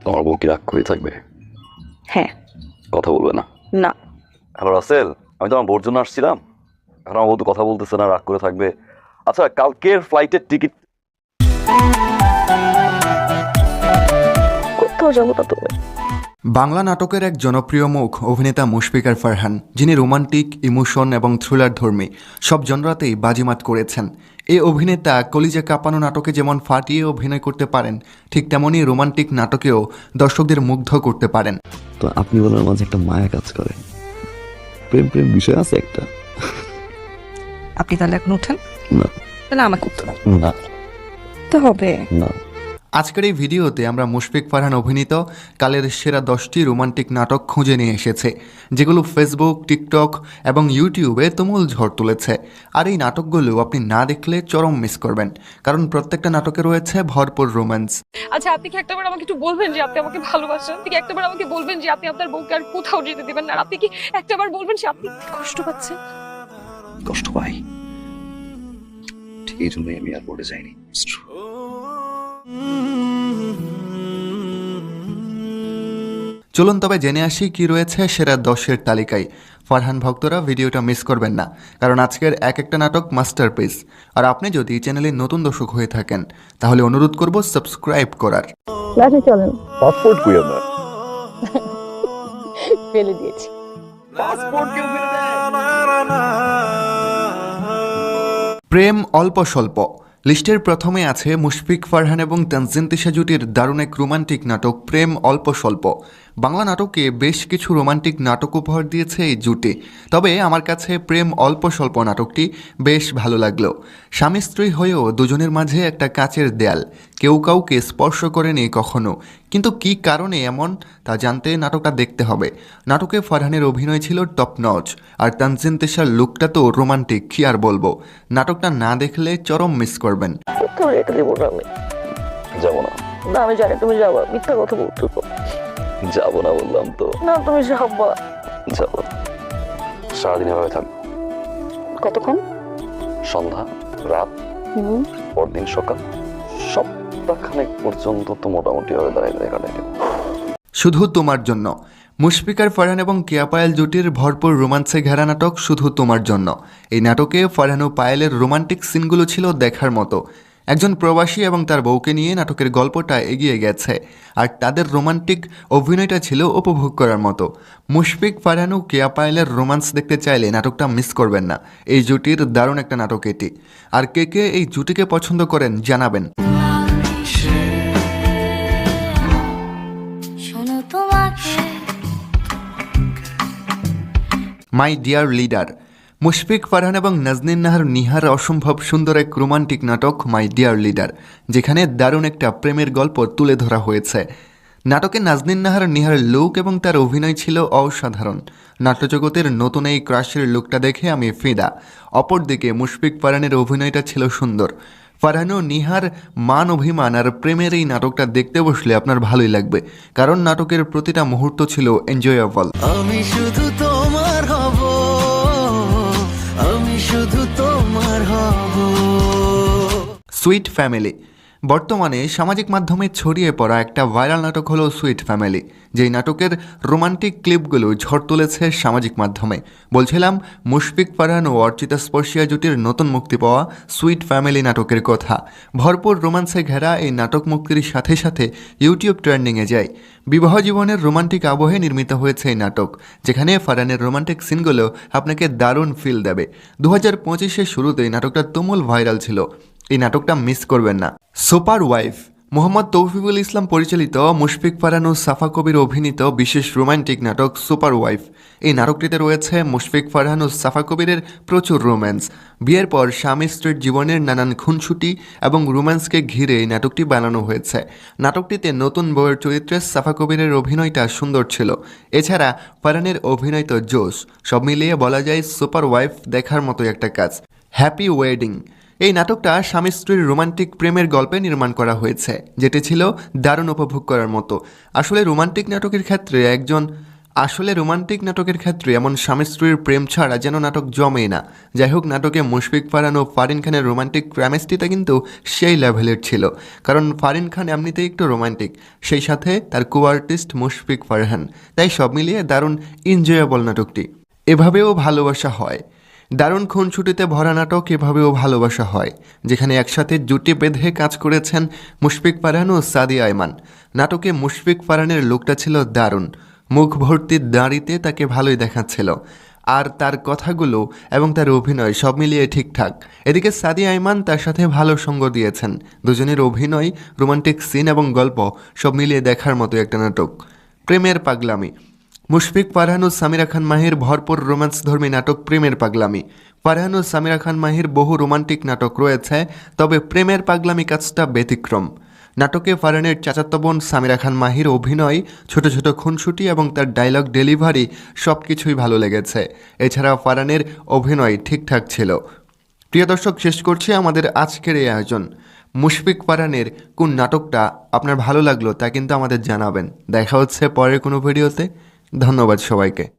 তোমার বউ কি রাগ করে থাকবে? হ্যাঁ। কথা বলবে না? না। হ্যালো রাসেল, আমি তো আমার বউর জন্য আসছিলাম। এখন আমার বউ তো কথা বলতেছে না, রাগ করে থাকবে। আচ্ছা, কালকের ফ্লাইটের টিকিট কোথাও যাবো না তুমি। বাংলা নাটকের এক জনপ্রিয় মুখ অভিনেতা মুশফিকার ফারহান, যিনি রোমান্টিক, ইমোশন এবং থ্রিলার ধর্মী সব জনরাতেই বাজিমাত করেছেন। এই অভিনেতা কলিজা কাঁপানো নাটকে যেমন ফাটিয়ে অভিনয় করতে পারেন, ঠিক তেমনই রোমান্টিক নাটকেও দর্শকদের মুগ্ধ করতে পারেন। তো আপনি বলার মাঝে একটা মায়া কাজ করে, প্রেম প্রেম বিষয় আছে একটা। আপনি তাহলে এখন উঠেন। না তাহলে আমাকে উঠতে না তো হবে না। আজকের এই ভিডিওতে আমরা মুশফিক ফারহান অভিনীত কালের সেরা 10টি রোমান্টিক নাটক খুঁজে নিয়ে এসেছে, যেগুলো ফেসবুক, টিকটক এবং ইউটিউবে তুমুল ঝড় তুলেছে। আর এই নাটকগুলো আপনি না দেখলে চরম মিস করবেন, কারণ প্রত্যেকটা নাটকে রয়েছে ভরপুর রোম্যান্স। আচ্ছা, আপনি কি একটাবার আমাকে একটু বলবেন যে আপনি আমাকে ভালোবাসেন? আপনি কি একটাবার আমাকে বলবেন যে আপনি আপনার বউকে আর কোথাও যেতে দিবেন না? আর আপনি কি একটাবার বলবেন যে আপনি কষ্ট পাচ্ছেন? কষ্ট পাই, ঠিক এই জন্যই আমি এয়ারপোর্টে যাইনি। চলুন তবে জেনে আসি কি রয়েছে সেরা 10-এর তালিকায়। ফারহান ভক্তরা ভিডিওটা মিস করবেন না, কারণ আজকের এক একটা নাটক মাস্টারপিস। আর আপনি যদি চ্যানেলে নতুন দর্শক হয়ে থাকেন, তাহলে অনুরোধ করব সাবস্ক্রাইব করার। লাঠি চলেন। পাসপোর্ট কই আমার? ফেলে দিয়েছি। পাসপোর্ট কেউ ফেলে দেয়? প্রেম অল্প স্বল্প লিস্টের প্রথমে আছে মুশফিক ফারহান এবং তানজিন তিশা জুটির দারুণ এক রোমান্টিক নাটক প্রেম অল্প স্বল্প। বাংলা নাটকে বেশ কিছু রোমান্টিক নাটক উপহার দিয়েছে এই জুটি, তবে আমার কাছে প্রেম অল্প স্বল্প নাটকটি বেশ ভালো লাগলো। স্বামী স্ত্রী হয়েও দুজনের মাঝে একটা কাচের দেয়াল, কেউ কাউকে স্পর্শ করেনি কখনো, কিন্তু কী কারণে এমন তা জানতে নাটকটা দেখতে হবে। নাটকে ফারহানের অভিনয় ছিল টপ নচ, আর তানজিন তিশার লুকটা তো রোমান্টিক, কী আর বলবো। নাটকটা না দেখলে চরম মিস করবেন। কোথাও যেতে দেবো না আমি। যাবো না? না, আমি জানি তুমি যাবা, মিথ্যা কথা বলছো তো। যাবো না বললাম তো। না, তুমি যাবা। যাবো না। সারাদিন এভাবে থাকবো। কতক্ষণ? সন্ধ্যা, রাত, পরদিন সকাল, সপ্তাহখানেক পর্যন্ত তো মোটামুটি ভাবে দাঁড়িয়ে কাটাই। শুধু তোমার জন্য মুশফিকার ফারহান এবং কেয়া পায়েল জুটির ভরপুর রোমান্সে ঘেরা নাটক শুধু তোমার জন্য। এই নাটকে ফারহান ও পায়েলের রোমান্টিক সিনগুলো ছিল দেখার মতো। একজন প্রবাসী এবং তার বউকে নিয়ে নাটকের গল্পটা এগিয়ে গেছে, আর তাদের রোমান্টিক অভিনয়টা ছিল উপভোগ করার মতো। মুশফিক ফারহান ও কেয়া পায়েলের রোমান্স দেখতে চাইলে নাটকটা মিস করবেন না। এই জুটির দারুণ একটা নাটক এটি। আর কে কে এই জুটিকে পছন্দ করেন জানাবেন। My dear leader Mushfiq Farhan এবং নাজনীন নাহার নিহার অসম্ভব সুন্দর এক রোমান্টিক নাটক মাই ডিয়ার লিডার, যেখানে দারুণ একটা প্রেমের গল্প তুলে ধরা হয়েছে। নাটকে নাজনীন নাহার নিহার লুক এবং তার অভিনয় ছিল অসাধারণ। নাট্যজগতের নতুন এই ক্রাশের লুকটা দেখে আমি ফিদা। অপরদিকে মুশফিক ফারহানের অভিনয়টা ছিল সুন্দর। ফারহান ও নিহার মান অভিমান আর প্রেমের এই নাটকটা দেখতে বসলে আপনার ভালোই লাগবে, কারণ নাটকের প্রতিটা মুহূর্ত ছিল এনজয়েবল। আমি শুধু তোমার হব, আমি শুধু তোমার হব। সুইট ফ্যামিলি বর্তমানে সামাজিক মাধ্যমে ছড়িয়ে পড়া একটা ভাইরাল নাটক হলো সুইট ফ্যামিলি, যেই নাটকের রোমান্টিক ক্লিপগুলো ঝড় তুলেছে সামাজিক মাধ্যমে। বলছিলাম মুশফিক ফারহান ও অর্চিতা স্পর্শিয়া জুটির নতুন মুক্তি পাওয়া সুইট ফ্যামিলি নাটকের কথা। ভরপুর রোমান্সে ঘেরা এই নাটক মুক্তির সাথে সাথে ইউটিউব ট্রেন্ডিংয়ে যায়। বিবাহ জীবনের রোমান্টিক আবহে নির্মিত হয়েছে এই নাটক, যেখানে ফারহানের রোমান্টিক সিনগুলো আপনাকে দারুণ ফিল দেবে। 2025-এর শুরুতেই নাটকটা তুমুল ভাইরাল ছিল। এই নাটকটা মিস করবেন না। সুপার ওয়াইফ মোহাম্মদ তৌফিকুল ইসলাম পরিচালিত, মুশফিক ফারহান ও সাফা কবির অভিনীত বিশেষ রোমান্টিক নাটক সুপার ওয়াইফ। এই নাটকটিতে রয়েছে মুশফিক ফারহান ও সাফা কবিরের প্রচুর রোম্যান্স। বিয়ের পর স্বামী স্ত্রীর জীবনের নানান খুনসুটি এবং রোম্যান্সকে ঘিরে এই নাটকটি বানানো হয়েছে। নাটকটিতে নতুন বউয়ের চরিত্রে সাফা কবিরের অভিনয়টা সুন্দর ছিল। এছাড়া ফারহানের অভিনয় তো জোশ। সব মিলিয়ে বলা যায় সুপার ওয়াইফ দেখার মতো একটা কাজ। হ্যাপি ওয়েডিং এই নাটকটা স্বামী স্ত্রীর রোমান্টিক প্রেমের গল্পে নির্মাণ করা হয়েছে, যেটি ছিল দারুণ উপভোগ করার মতো। আসলে রোমান্টিক নাটকের ক্ষেত্রে একজন আসলে রোমান্টিক নাটকের ক্ষেত্রে এমন স্বামী স্ত্রীর প্রেম ছাড়া যেন নাটক জমেই না। যাই হোক, নাটকে মুশফিক ফারহান ও ফারিন খানের রোমান্টিক কেমিস্ট্রিটা কিন্তু সেই লেভেলের ছিল, কারণ ফারিন খান এমনিতেই একটু রোমান্টিক, সেই সাথে তার কো আর্টিস্ট মুশফিক ফারহান, তাই সব মিলিয়ে দারুণ এনজয়েবল নাটকটি। এভাবেও ভালোবাসা হয়। দারুণ খুনসুটিতে ভরা নাটক এভাবেও ভালোবাসা হয়, যেখানে একসাথে জুটি বেঁধে কাজ করেছেন মুশফিক ফারহান ও সাদিয়া আয়মান। নাটকে মুশফিক ফারহানের লুকটা ছিল দারুণ, মুখ ভর্তি দাড়িতে তাকে ভালোই দেখাচ্ছিল, আর তার কথাগুলো এবং তার অভিনয় সব মিলিয়ে ঠিকঠাক। এদিকে সাদিয়া আয়মান তার সাথে ভালো সঙ্গ দিয়েছেন। দুজনের অভিনয়, রোমান্টিক সিন এবং গল্প সব মিলিয়ে দেখার মতো একটা নাটক। প্রেমের পাগলামি। মুশফিক ফারহান ও সামিরা খান মাহির ভরপুর রোম্যান্সধর্মী নাটক প্রেমের পাগলামি। ফারহান ও সামিরা খান মাহির বহু রোমান্টিক নাটক রয়েছে, তবে প্রেমের পাগলামি কাজটা ব্যতিক্রম। নাটকে ফারহানের চাচাতো বোন সামিরা খান মাহির অভিনয়, ছোট ছোট খুনসুটি এবং তার ডায়লগ ডেলিভারি সব কিছুই ভালো লেগেছে। এছাড়া ফারহানের অভিনয় ঠিকঠাক ছিল। প্রিয় দর্শক, শেষ করছি আমাদের আজকের এই আয়োজন। মুশফিক ফারহানের কোন নাটকটা আপনার ভালো লাগলো তা কিন্তু আমাদের জানাবেন। দেখা হচ্ছে পরের কোনো ভিডিওতে। ধন্যবাদ সবাইকে।